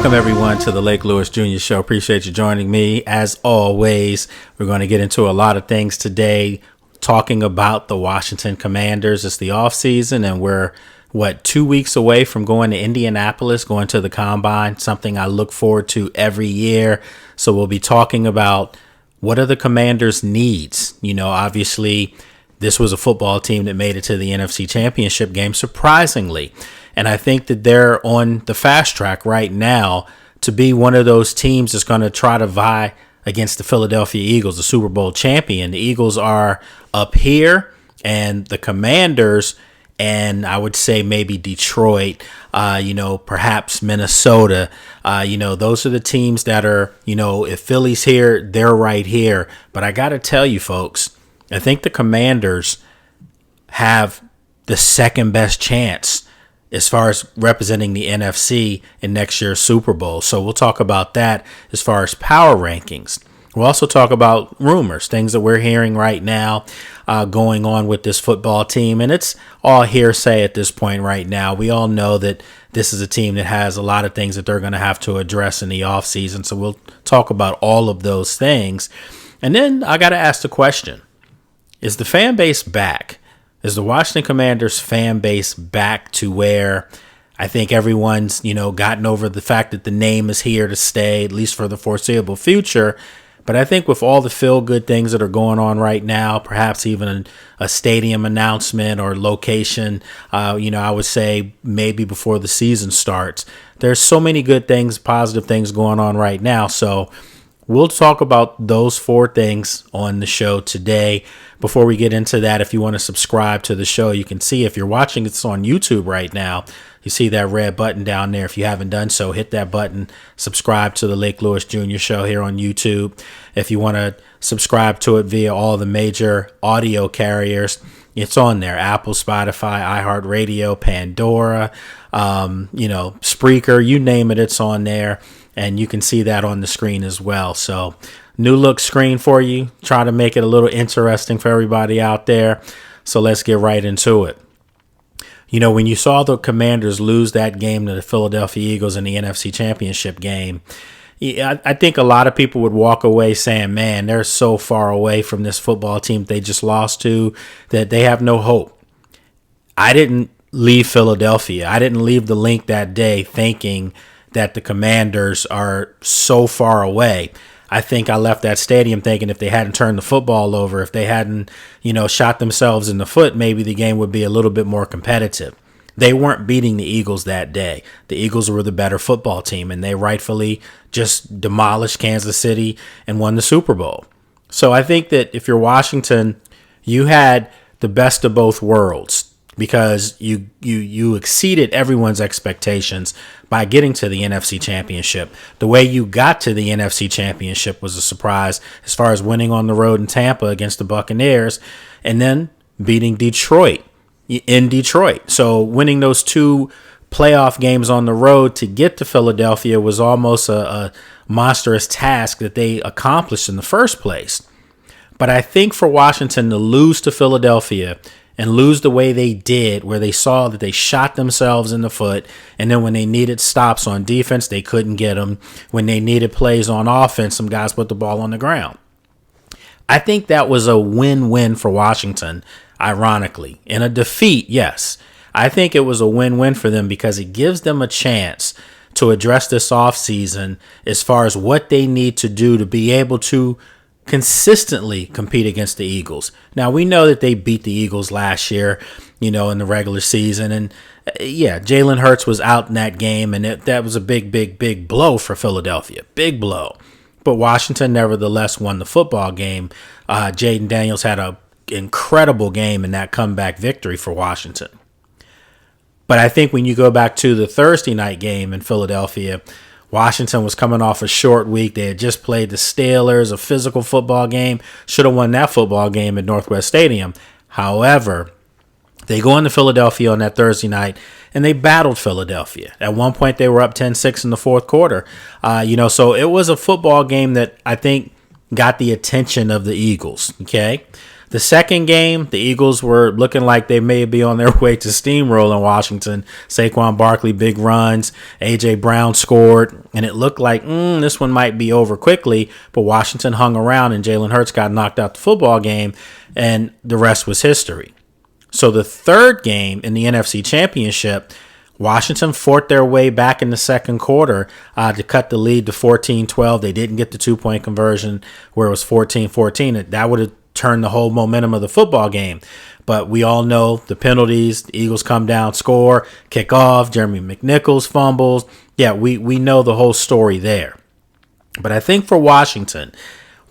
Welcome, everyone, to the Lake Lewis Jr. Show. Appreciate you joining me. As always, we're going to get into a lot of things today, talking about the Washington Commanders. It's the offseason, and we're, 2 weeks away from going to Indianapolis, going to the Combine, something I look forward to every year. So we'll be talking about what are the Commanders' needs. Obviously, this was a football team that made it to the NFC Championship game, surprisingly. And I think that they're on the fast track right now to be one of those teams that's going to try to vie against the Philadelphia Eagles, the Super Bowl champion. The Eagles are up here, and the Commanders, and I would say maybe Detroit, perhaps Minnesota, those are the teams that are, if Philly's here, they're right here. But I got to tell you, folks, I think the Commanders have the second best chance as far as representing the NFC in next year's Super Bowl. So we'll talk about that as far as power rankings. We'll also talk about rumors, things that we're hearing right now going on with this football team. And it's all hearsay at this point right now. We all know that this is a team that has a lot of things that they're going to have to address in the offseason. So we'll talk about all of those things. And then I got to ask the question, is the fan base back? Is the Washington Commanders fan base back to where I think everyone's, gotten over the fact that the name is here to stay, at least for the foreseeable future? But I think with all the feel-good things that are going on right now, perhaps even a stadium announcement or location, I would say maybe before the season starts. There's so many good things, positive things going on right now. So we'll talk about those four things on the show today. Before we get into that, if you want to subscribe to the show, you can see if you're watching this on YouTube right now, you see that red button down there. If you haven't done so, hit that button, subscribe to the Lake Lewis Jr. Show here on YouTube. If you want to subscribe to it via all the major audio carriers, it's on there: Apple, Spotify, iHeartRadio, Pandora, Spreaker, you name it, it's on there. And you can see that on the screen as well. So new look screen for you. Try to make it a little interesting for everybody out there. So let's get right into it. When you saw the Commanders lose that game to the Philadelphia Eagles in the NFC Championship game, I think a lot of people would walk away saying, man, they're so far away from this football team they just lost to that they have no hope. I didn't leave Philadelphia. I didn't leave the link that day thinking that the Commanders are so far away. I think I left that stadium thinking if they hadn't turned the football over, if they hadn't, shot themselves in the foot, maybe the game would be a little bit more competitive. They weren't beating the Eagles that day. The Eagles were the better football team, and they rightfully just demolished Kansas City and won the Super Bowl. So I think that if you're Washington, you had the best of both worlds, because you exceeded everyone's expectations by getting to the NFC Championship. The way you got to the NFC Championship was a surprise as far as winning on the road in Tampa against the Buccaneers and then beating Detroit in Detroit. So winning those two playoff games on the road to get to Philadelphia was almost a monstrous task that they accomplished in the first place. But I think for Washington to lose to Philadelphia and lose the way they did, where they saw that they shot themselves in the foot, and then when they needed stops on defense, they couldn't get them. When they needed plays on offense, some guys put the ball on the ground. I think that was a win-win for Washington, ironically. In a defeat, yes. I think it was a win-win for them because it gives them a chance to address this offseason as far as what they need to do to be able to consistently compete against the Eagles. Now, we know that they beat the Eagles last year, in the regular season. And Jalen Hurts was out in that game, and that was a big blow for Philadelphia. Big blow. But Washington nevertheless won the football game. Jaden Daniels had an incredible game in that comeback victory for Washington. But I think when you go back to the Thursday night game in Philadelphia, Washington was coming off a short week. They had just played the Steelers, a physical football game. Should have won that football game at Northwest Stadium. However, they go into Philadelphia on that Thursday night, and they battled Philadelphia. At one point, they were up 10-6 in the fourth quarter. So it was a football game that I think got the attention of the Eagles, okay? The second game, the Eagles were looking like they may be on their way to steamrolling Washington. Saquon Barkley, big runs. A.J. Brown scored. And it looked like this one might be over quickly. But Washington hung around and Jalen Hurts got knocked out the football game. And the rest was history. So the third game in the NFC Championship, Washington fought their way back in the second quarter to cut the lead to 14-12. They didn't get the 2-point conversion where it was 14-14. That would have turned the whole momentum of the football game. But we all know the penalties, the Eagles come down, score, kick off, Jeremy McNichols fumbles. Yeah, we know the whole story there. But I think for Washington,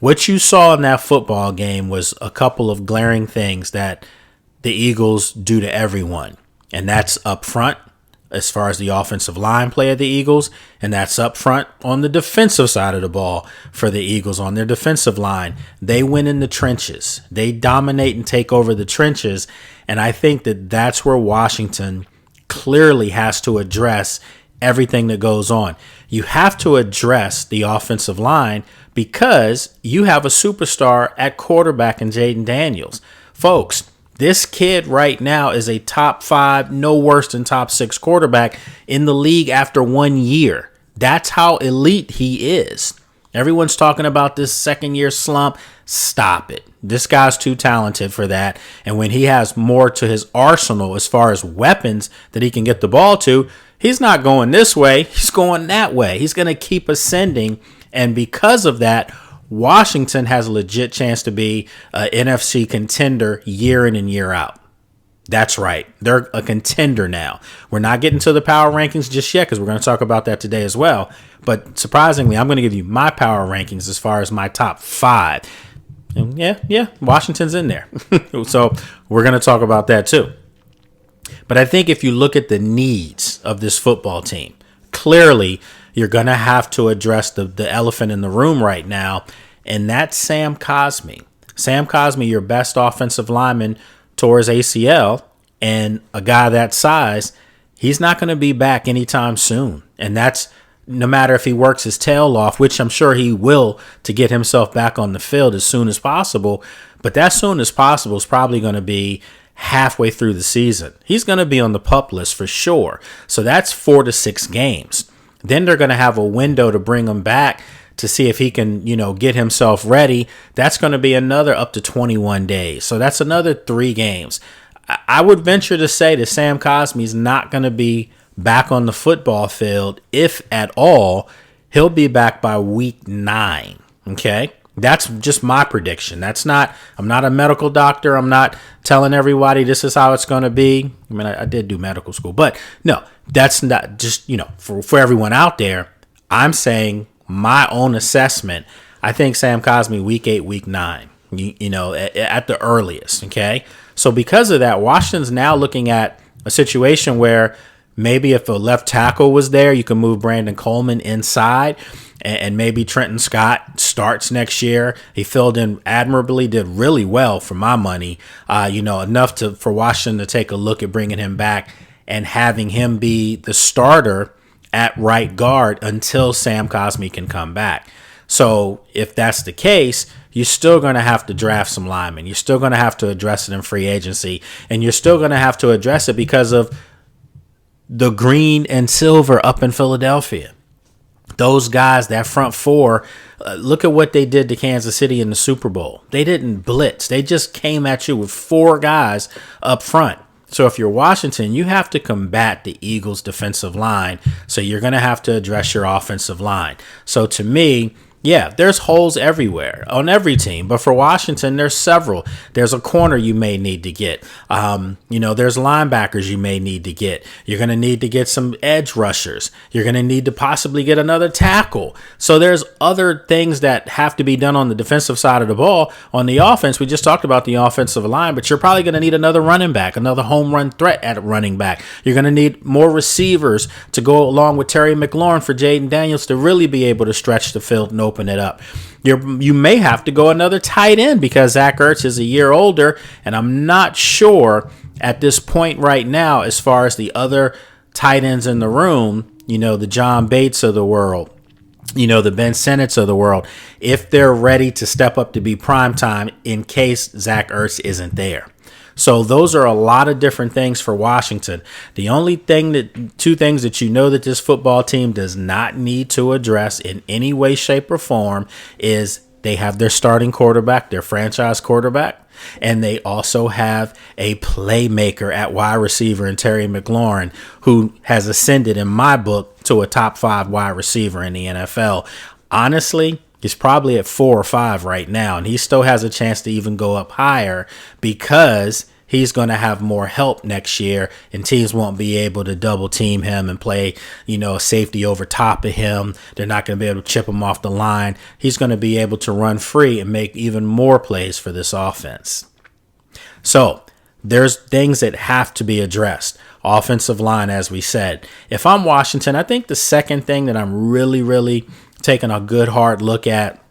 what you saw in that football game was a couple of glaring things that the Eagles do to everyone. And that's up front, as far as the offensive line play of the Eagles, and that's up front on the defensive side of the ball for the Eagles on their defensive line. They win in the trenches. They dominate and take over the trenches, and I think that that's where Washington clearly has to address everything that goes on. You have to address the offensive line because you have a superstar at quarterback in Jaden Daniels. Folks, this kid right now is a top 5, no worse than top 6 quarterback in the league after 1 year. That's how elite he is. Everyone's talking about this second-year slump. Stop it. This guy's too talented for that. And when he has more to his arsenal as far as weapons that he can get the ball to, he's not going this way. He's going that way. He's going to keep ascending. And because of that, Washington has a legit chance to be an NFC contender year in and year out. That's right. They're a contender now. We're not getting to the power rankings just yet because we're going to talk about that today as well. But surprisingly, I'm going to give you my power rankings as far as my top 5. And yeah, Washington's in there. So we're going to talk about that too. But I think if you look at the needs of this football team, clearly you're going to have to address the elephant in the room right now, and that's Sam Cosmi. Sam Cosmi, your best offensive lineman, tore his ACL, and a guy that size, he's not going to be back anytime soon. And that's no matter if he works his tail off, which I'm sure he will to get himself back on the field as soon as possible. But that soon as possible is probably going to be halfway through the season. He's going to be on the PUP list for sure. So that's 4 to 6 games. Then they're going to have a window to bring him back to see if he can, get himself ready. That's going to be another up to 21 days. So that's another 3 games. I would venture to say that Sam Cosmi's not going to be back on the football field, if at all. He'll be back by week 9. Okay. That's just my prediction. I'm not a medical doctor. I'm not telling everybody this is how it's going to be. I mean, I did do medical school, but no, that's not just, for everyone out there. I'm saying my own assessment. I think Sam Cosmi week 8, week 9, at the earliest. Okay. So because of that, Washington's now looking at a situation where maybe if a left tackle was there, you can move Brandon Coleman inside. And maybe Trenton Scott starts next year. He filled in admirably, did really well for my money, enough for Washington to take a look at bringing him back and having him be the starter at right guard until Sam Cosmi can come back. So if that's the case, you're still going to have to draft some linemen. You're still going to have to address it in free agency, and you're still going to have to address it because of the green and silver up in Philadelphia. Those guys, that front 4, look at what they did to Kansas City in the Super Bowl. They didn't blitz. They just came at you with 4 guys up front. So if you're Washington, you have to combat the Eagles' defensive line. So you're going to have to address your offensive line. So to me, yeah, there's holes everywhere on every team. But for Washington, there's several. There's a corner you may need to get. There's linebackers you may need to get. You're going to need to get some edge rushers. You're going to need to possibly get another tackle. So there's other things that have to be done on the defensive side of the ball. On the offense, we just talked about the offensive line, but you're probably going to need another running back, another home run threat at running back. You're going to need more receivers to go along with Terry McLaurin for Jaden Daniels to really be able to stretch the field and open it up. You may have to go another tight end because Zach Ertz is a year older, and I'm not sure at this point right now as far as the other tight ends in the room, the John Bates of the world, the Ben Sinnets of the world, if they're ready to step up to be primetime in case Zach Ertz isn't there. So those are a lot of different things for Washington. The only two things that that this football team does not need to address in any way, shape, or form is they have their starting quarterback, their franchise quarterback, and they also have a playmaker at wide receiver in Terry McLaurin, who has ascended in my book to a top 5 wide receiver in the NFL. Honestly, he's probably at 4 or 5 right now, and he still has a chance to even go up higher because he's going to have more help next year, and teams won't be able to double team him and play, a safety over top of him. They're not going to be able to chip him off the line. He's going to be able to run free and make even more plays for this offense. So there's things that have to be addressed. Offensive line, as we said. If I'm Washington, I think the second thing that I'm really, really taking a good hard look at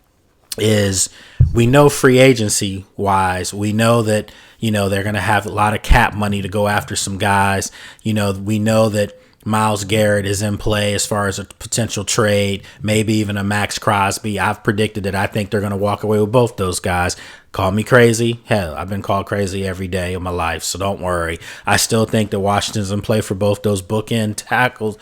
is we know free agency wise, we know that, they're going to have a lot of cap money to go after some guys. We know that Myles Garrett is in play as far as a potential trade, maybe even a Max Crosby. I've predicted that I think they're going to walk away with both those guys. Call me crazy. Hell, I've been called crazy every day of my life, so don't worry. I still think that Washington's in play for both those bookend tackles,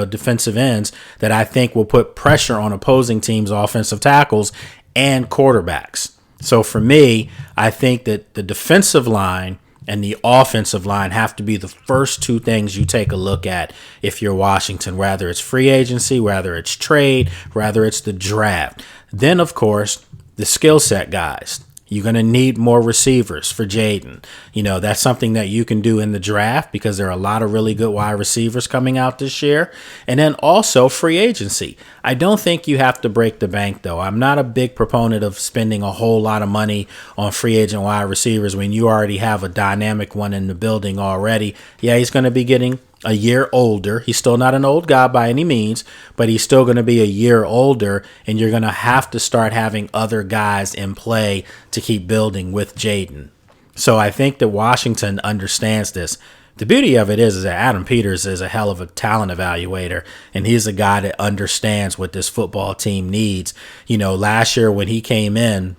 defensive ends that I think will put pressure on opposing teams' offensive tackles and quarterbacks. So for me, I think that the defensive line and the offensive line have to be the first two things you take a look at if you're Washington, whether it's free agency, whether it's trade, whether it's the draft. Then, of course, the skill set guys. You're going to need more receivers for Jaden. That's something that you can do in the draft because there are a lot of really good wide receivers coming out this year. And then also free agency. I don't think you have to break the bank, though. I'm not a big proponent of spending a whole lot of money on free agent wide receivers when you already have a dynamic one in the building already. Yeah, he's going to be getting a year older. He's still not an old guy by any means, but he's still going to be a year older, and you're going to have to start having other guys in play to keep building with Jaden. So I think that Washington understands this. The beauty of it is that Adam Peters is a hell of a talent evaluator, and he's a guy that understands what this football team needs. Last year when he came in,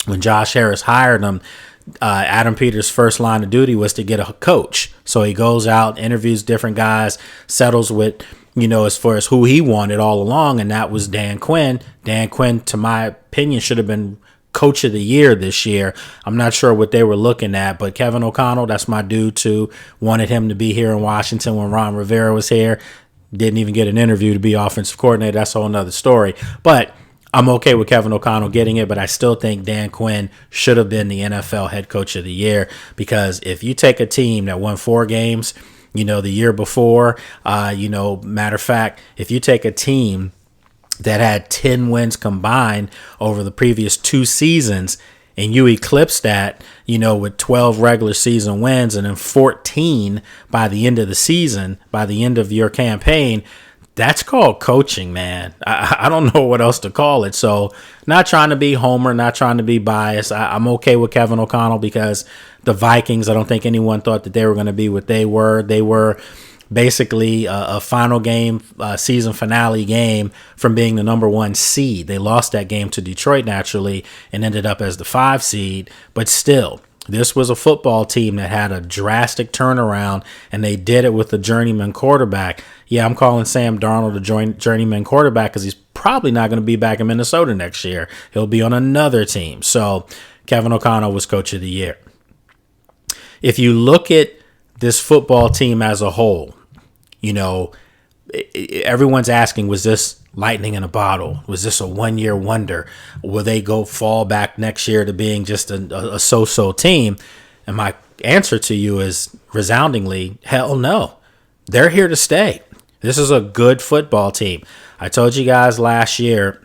when Josh Harris hired him, Adam Peters' first line of duty was to get a coach. So he goes out, interviews different guys, settles with, as far as who he wanted all along, and that was Dan Quinn. Dan Quinn, to my opinion, should have been coach of the year this year. I'm not sure what they were looking at, but Kevin O'Connell, that's my dude too, wanted him to be here in Washington when Ron Rivera was here. Didn't even get an interview to be offensive coordinator. That's a whole nother story. But I'm okay with Kevin O'Connell getting it, but I still think Dan Quinn should have been the NFL head coach of the year, because if you take a team that won 4 games, the year before, matter of fact, if you take a team that had 10 wins combined over the previous 2 seasons and you eclipse that, with 12 regular season wins and then 14 by the end of the season, by the end of your campaign, that's called coaching, man. I don't know what else to call it. So not trying to be homer, not trying to be biased. I'm okay with Kevin O'Connell because the Vikings, I don't think anyone thought that they were going to be what they were. They were basically a final game, season finale game from being the number 1 seed. They lost that game to Detroit naturally and ended up as the 5 seed. But still, this was a football team that had a drastic turnaround, and they did it with a journeyman quarterback. Yeah, I'm calling Sam Darnold a journeyman quarterback because he's probably not going to be back in Minnesota next year. He'll be on another team. So Kevin O'Connell was coach of the year. If you look at this football team as a whole, everyone's asking, was this lightning in a bottle? Was this a one-year wonder? Will they fall back next year to being just a so-so team? And my answer to you is resoundingly, hell no. They're here to stay. This is a good football team. I told you guys last year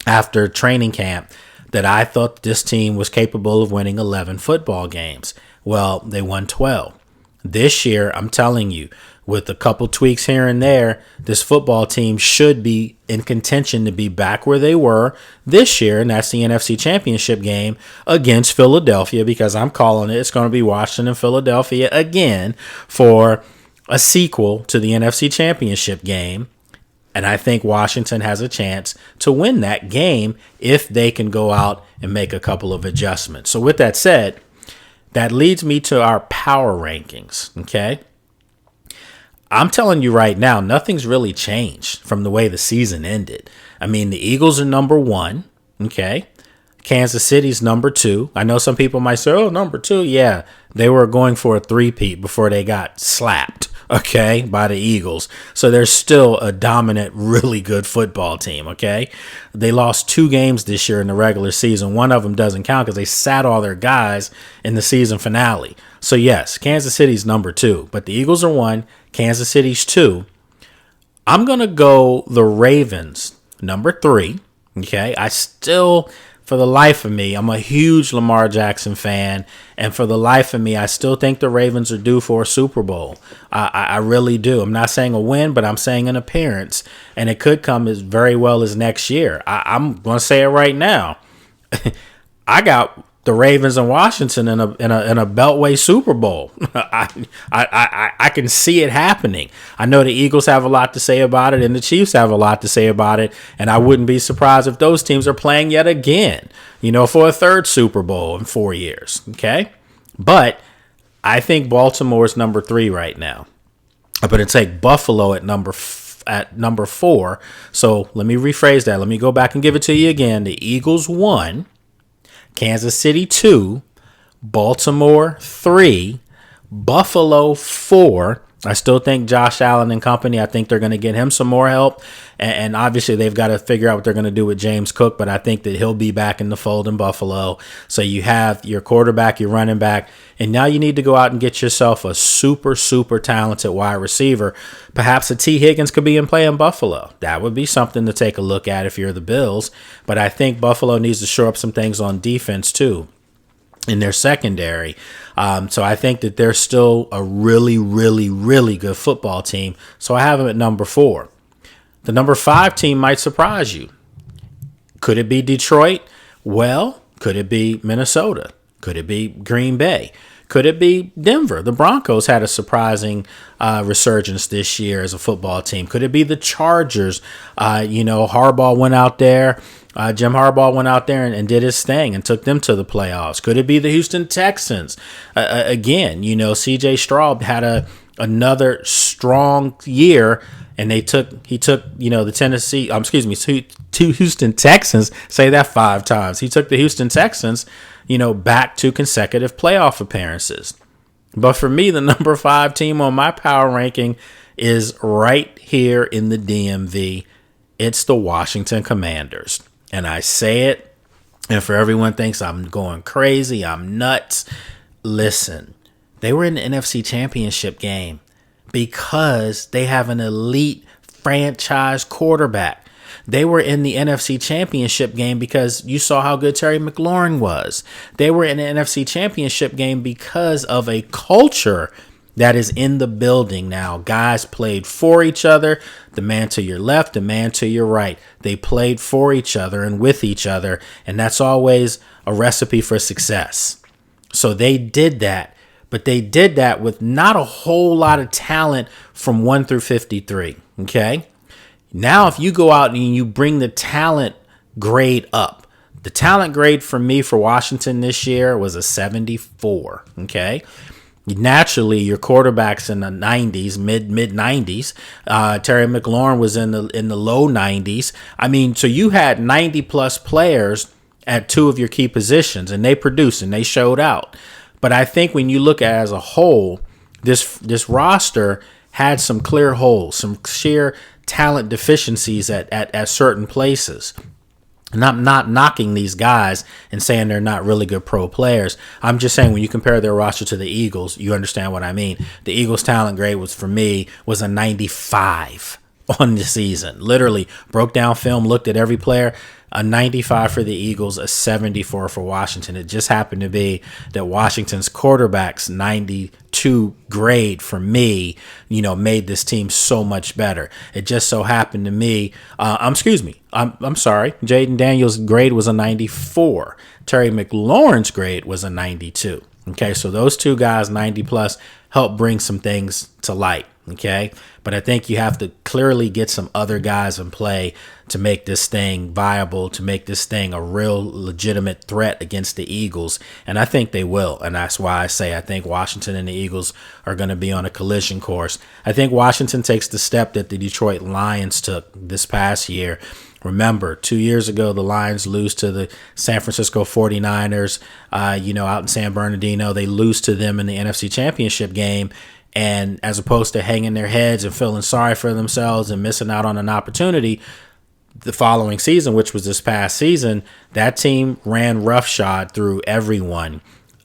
after training camp that I thought this team was capable of winning 11 football games. Well, they won 12. This year, I'm telling you, with a couple tweaks here and there, this football team should be in contention to be back where they were this year, and that's the NFC Championship game against Philadelphia, because I'm calling it. It's going to be Washington, Philadelphia again for a sequel to the NFC Championship game. And I think Washington has a chance to win that game if they can go out and make a couple of adjustments. So with that said, that leads me to our power rankings, okay? I'm telling you right now, nothing's really changed from the way the season ended. I mean, the Eagles are number 1, okay? Kansas City's number 2. I know some people might say, oh, number 2. Yeah, they were going for a three-peat before they got slapped, okay, by the Eagles. So they're still a dominant, really good football team, okay? They lost 2 games this year in the regular season. One of them doesn't count because they sat all their guys in the season finale. So, yes, Kansas City's number 2, but the Eagles are 1, Kansas City's 2. I'm going to go the Ravens, number 3, okay? I still, for the life of me, I'm a huge Lamar Jackson fan, and for the life of me, I still think the Ravens are due for a Super Bowl. I really do. I'm not saying a win, but I'm saying an appearance, and it could come as very well as next year. I'm going to say it right now. I got the Ravens and Washington in a Beltway Super Bowl. I can see it happening. I know the Eagles have a lot to say about it, and the Chiefs have a lot to say about it, and I wouldn't be surprised if those teams are playing yet again, for a third Super Bowl in 4 years. Okay, but I think Baltimore's number 3 right now. I'm going to take Buffalo at number 4. So let me rephrase that. Let me go back and give it to you again. The Eagles 1. Kansas City 2, Baltimore 3, Buffalo 4. I still think Josh Allen and company, I think they're going to get him some more help. And obviously they've got to figure out what they're going to do with James Cook, but I think that he'll be back in the fold in Buffalo. So you have your quarterback, your running back, and now you need to go out and get yourself a super, super talented wide receiver. Perhaps a T. Higgins could be in play in Buffalo. That would be something to take a look at if you're the Bills. But I think Buffalo needs to shore up some things on defense too in their secondary. So I think that they're still a really, really, really good football team. So I have them at number 4. The number 5 team might surprise you. Could it be Detroit? Well, could it be Minnesota? Could it be Green Bay? Could it be Denver? The Broncos had a surprising resurgence this year as a football team. Could it be the Chargers? Harbaugh went out there. Jim Harbaugh went out there and did his thing and took them to the playoffs. Could it be the Houston Texans? Again, C.J. Stroud had another strong year, and he took the Houston Texans. Say that 5 times. He took the Houston Texans, back to consecutive playoff appearances. But for me, the number 5 team on my power ranking is right here in the DMV. It's the Washington Commanders. And I say it, and for everyone thinks I'm going crazy, I'm nuts. Listen, they were in the NFC Championship game because they have an elite franchise quarterback. They were in the NFC Championship game because you saw how good Terry McLaurin was. They were in the NFC Championship game because of a culture that is in the building now. Guys played for each other. The man to your left, the man to your right. They played for each other and with each other, and that's always a recipe for success. So they did that, but they did that with not a whole lot of talent from 1 through 53, okay? Now, if you go out and you bring the talent grade up, the talent grade for me for Washington this year was a 74, okay? Naturally, your quarterback's in the 90s, mid 90s. Terry McLaurin was in the low 90s. I mean, so you had 90 plus players at 2 of your key positions, and they produced and they showed out. But I think when you look at it as a whole, this roster had some clear holes, some sheer talent deficiencies at certain places. And I'm not knocking these guys and saying they're not really good pro players. I'm just saying when you compare their roster to the Eagles, you understand what I mean. The Eagles' talent grade was a 95 on the season. Literally broke down film, looked at every player. A 95 for the Eagles, a 74 for Washington. It just happened to be that Washington's quarterback's 92 grade for me, made this team so much better. It just so happened to me. I'm sorry. Jaden Daniels' grade was a 94. Terry McLaurin's grade was a 92. Okay, so those 2 guys, 90 plus. help bring some things to light. Okay. But I think you have to clearly get some other guys in play to make this thing viable, to make this thing a real legitimate threat against the Eagles. And I think they will. And that's why I say I think Washington and the Eagles are going to be on a collision course. I think Washington takes the step that the Detroit Lions took this past year. Remember, 2 years ago, the Lions lose to the San Francisco 49ers, out in San Bernardino. They lose to them in the NFC Championship game. And as opposed to hanging their heads and feeling sorry for themselves and missing out on an opportunity, the following season, which was this past season, that team ran roughshod through everyone.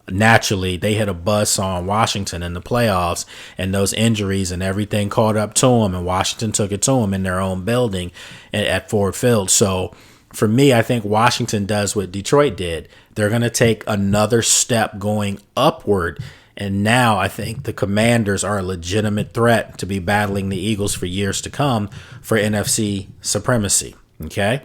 Naturally, they hit a buzzsaw on Washington in the playoffs, and those injuries and everything caught up to them, and Washington took it to them in their own building at Ford Field. So for me, I think Washington does what Detroit did. They're going to take another step going upward. And now I think the Commanders are a legitimate threat to be battling the Eagles for years to come for NFC supremacy. Okay.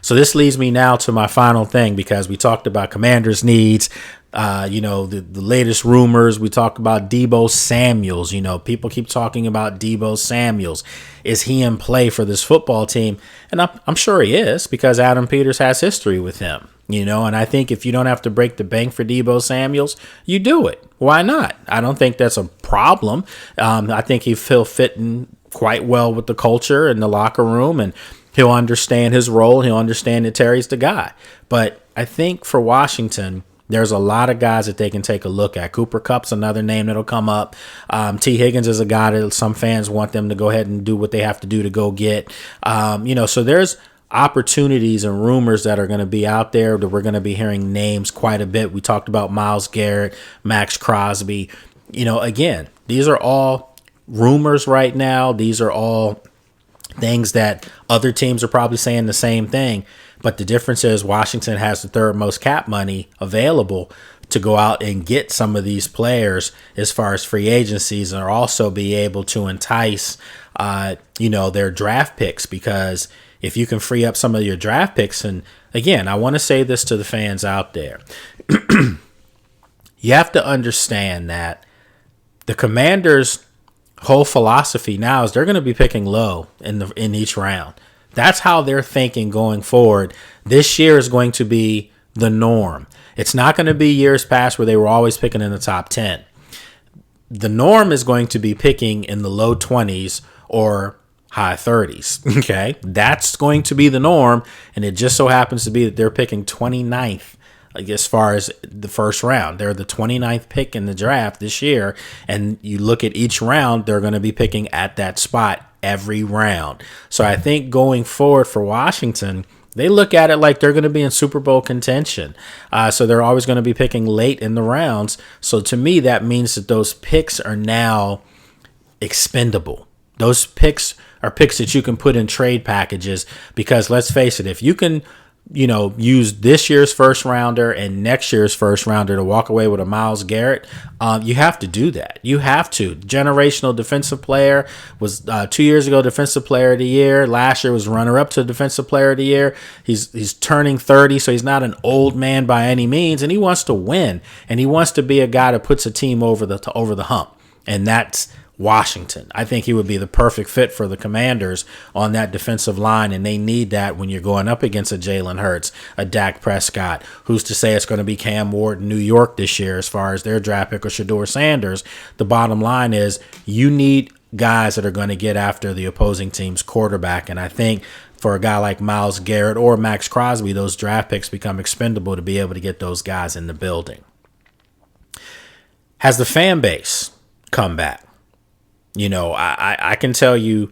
So this leads me now to my final thing, because we talked about Commanders' needs, the latest rumors. We talked about Deebo Samuels. People keep talking about Deebo Samuels. Is he in play for this football team? And I'm sure he is, because Adam Peters has history with him. And I think if you don't have to break the bank for Deebo Samuels, you do it. Why not? I don't think that's a problem. I think he'll fit in quite well with the culture in the locker room, and he'll understand his role. He'll understand that Terry's the guy. But I think for Washington, there's a lot of guys that they can take a look at. Cooper Kupp's another name that'll come up. T. Higgins is a guy that some fans want them to go ahead and do what they have to do to go get. So there's opportunities and rumors that are going to be out there that we're going to be hearing names quite a bit. We talked about Myles Garrett, Max Crosby. Again, these are all rumors right now. These are all things that other teams are probably saying the same thing. But the difference is Washington has the third most cap money available to go out and get some of these players as far as free agencies, and also be able to entice, their draft picks, because if you can free up some of your draft picks, and again, I want to say this to the fans out there, you have to understand that the Commanders' whole philosophy now is they're going to be picking low in each round. That's how they're thinking going forward. This year is going to be the norm. It's not going to be years past where they were always picking in the top 10. The norm is going to be picking in the low 20s or high 30s. Okay. That's going to be the norm. And it just so happens to be that they're picking 29th, as far as the first round. They're the 29th pick in the draft this year. And you look at each round, they're going to be picking at that spot every round. So I think going forward for Washington, they look at it like they're going to be in Super Bowl contention. So they're always going to be picking late in the rounds. So to me, that means that those picks are now expendable. Those picks are picks that you can put in trade packages, because let's face it, if you can, use this year's first rounder and next year's first rounder to walk away with a Myles Garrett, you have to do that. You have to. Generational defensive player, was 2 years ago Defensive Player of the Year. Last year was runner-up to Defensive Player of the Year. He's turning 30, so he's not an old man by any means, and he wants to win, and he wants to be a guy that puts a team over the hump, and that's Washington. I think he would be the perfect fit for the Commanders on that defensive line, and they need that when you're going up against a Jalen Hurts, a Dak Prescott. Who's to say it's going to be Cam Ward in New York this year as far as their draft pick, or Shedeur Sanders? The bottom line is you need guys that are going to get after the opposing team's quarterback, and I think for a guy like Myles Garrett or Max Crosby, those draft picks become expendable to be able to get those guys in the building. Has the fan base come back? I can tell you,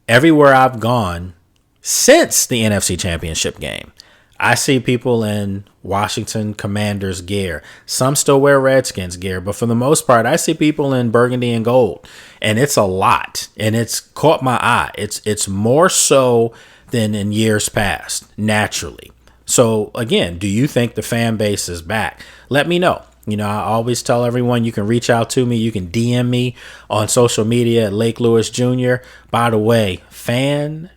everywhere I've gone since the NFC Championship game, I see people in Washington Commanders gear. Some still wear Redskins gear, but for the most part, I see people in burgundy and gold, and it's a lot, and it's caught my eye. It's more so than in years past, naturally. So again, do you think the fan base is back? Let me know. I always tell everyone you can reach out to me. You can DM me on social media at Lake Lewis Jr. By the way, fan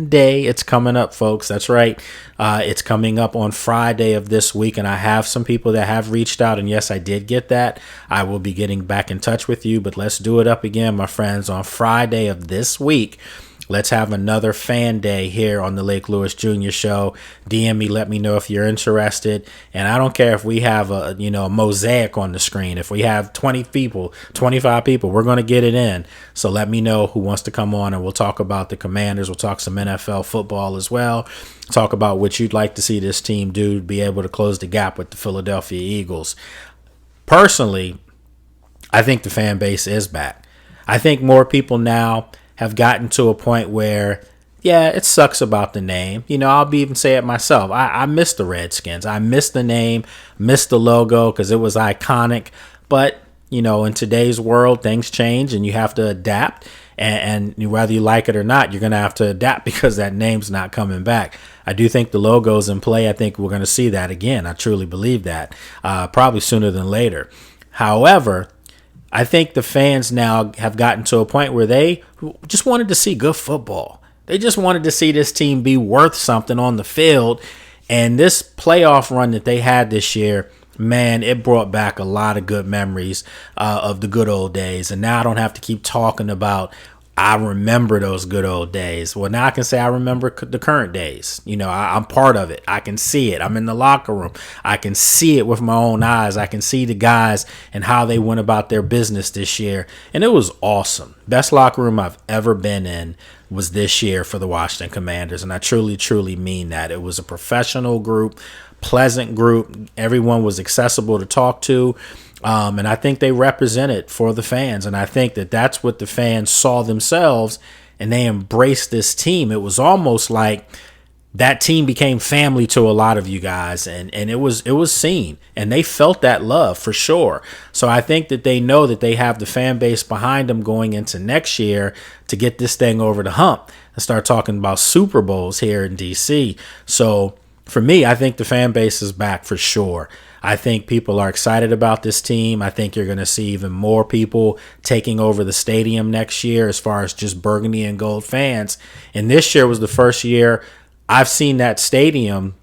day, it's coming up, folks. That's right. It's coming up on Friday of this week, and I have some people that have reached out, and yes, I did get that. I will be getting back in touch with you, but let's do it up again, my friends, on Friday of this week. Let's have another fan day here on the Lake Lewis Jr. Show. DM me, let me know if you're interested. And I don't care if we have a mosaic on the screen. If we have 20 people, 25 people, we're going to get it in. So let me know who wants to come on, and we'll talk about the Commanders. We'll talk some NFL football as well. Talk about what you'd like to see this team do to be able to close the gap with the Philadelphia Eagles. Personally, I think the fan base is back. I think more people now have gotten to a point where, yeah, it sucks about the name. I'll be even say it myself. I miss the Redskins. I miss the name, miss the logo because it was iconic. But, in today's world, things change and you have to adapt. And whether you like it or not, you're going to have to adapt because that name's not coming back. I do think the logo's in play. I think we're going to see that again. I truly believe that, probably sooner than later. However, I think the fans now have gotten to a point where they just wanted to see good football. They just wanted to see this team be worth something on the field. And this playoff run that they had this year, man, it brought back a lot of good memories of the good old days. And now I don't have to keep talking about, I remember those good old days. Well, now I can say I remember the current days. I'm part of it. I can see it. I'm in the locker room. I can see it with my own eyes. I can see the guys and how they went about their business this year. And it was awesome. Best locker room I've ever been in was this year for the Washington Commanders. And I truly, truly mean that. It was a professional group, pleasant group. Everyone was accessible to talk to. And I think they represented for the fans. And I think that that's what the fans saw themselves, and they embraced this team. It was almost like that team became family to a lot of you guys. And it was seen, and they felt that love for sure. So I think that they know that they have the fan base behind them going into next year to get this thing over the hump and start talking about Super Bowls here in DC. So for me, I think the fan base is back for sure. I think people are excited about this team. I think you're going to see even more people taking over the stadium next year as far as just burgundy and gold fans. And this year was the first year I've seen that stadium.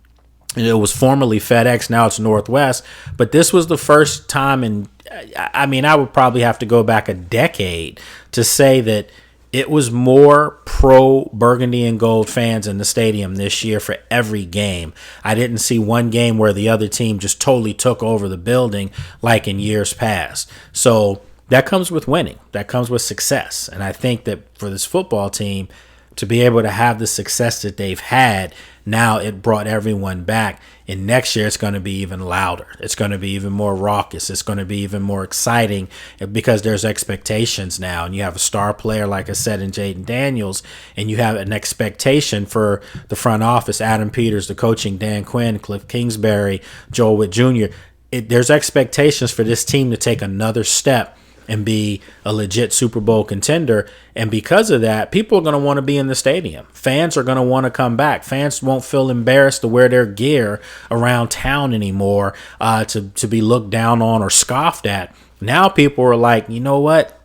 It was formerly FedEx, now it's Northwest. But this was the first time, and I would probably have to go back a decade to say that it was more pro burgundy and gold fans in the stadium this year for every game. I didn't see one game where the other team just totally took over the building like in years past. So that comes with winning. That comes with success. And I think that for this football team to be able to have the success that they've had, now it brought everyone back. And next year it's going to be even louder. It's going to be even more raucous. It's going to be even more exciting because there's expectations now. And you have a star player, like I said, in Jaden Daniels, and you have an expectation for the front office, Adam Peters, the coaching, Dan Quinn, Cliff Kingsbury, Joel Witt Jr. There's expectations for this team to take another step and be a legit Super Bowl contender. And because of that, people are going to want to be in the stadium. Fans are going to want to come back. Fans won't feel embarrassed to wear their gear around town anymore, to be looked down on or scoffed at. Now people are like, you know what?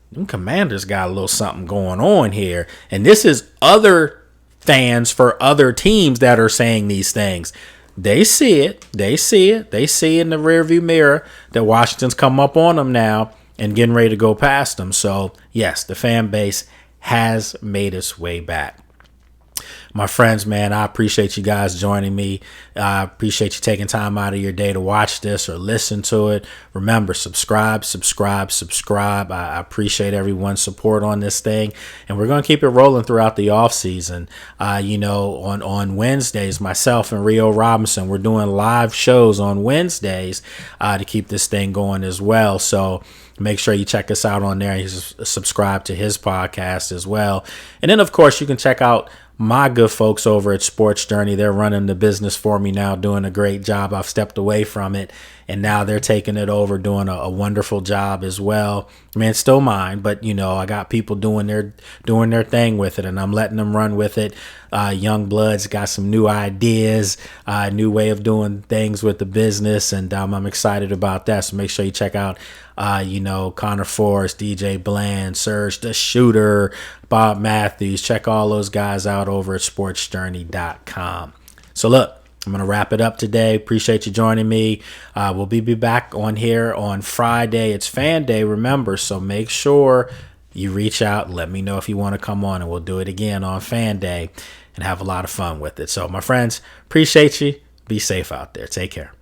Them Commanders got a little something going on here. And this is other fans for other teams that are saying these things. They see it. They see it. They see in the rearview mirror that Washington's come up on them now and getting ready to go past them. So, yes, the fan base has made its way back. My friends, man, I appreciate you guys joining me. I appreciate you taking time out of your day to watch this or listen to it. Remember, subscribe. I appreciate everyone's support on this thing. And we're going to keep it rolling throughout the offseason. On Wednesdays, myself and Rio Robinson, we're doing live shows on Wednesdays to keep this thing going as well. So make sure you check us out on there. You subscribe to his podcast as well. And then, of course, you can check out my good folks over at Sports Journey. They're running the business for me now, doing a great job. I've stepped away from it, and now they're taking it over, doing a wonderful job as well. I mean, it's still mine, but I got people doing their thing with it, and I'm letting them run with it. young bloods got some new ideas, new way of doing things with the business, and I'm excited about that. So make sure you check out, Connor Forrest, DJ Bland, Serge the Shooter, Bob Matthews. Check all those guys out over at sportsjourney.com. So look, I'm going to wrap it up today. Appreciate you joining me. We'll be back on here on Friday. It's fan day, remember, so make sure you reach out. Let me know if you want to come on, and we'll do it again on fan day and have a lot of fun with it. So, my friends, appreciate you. Be safe out there. Take care.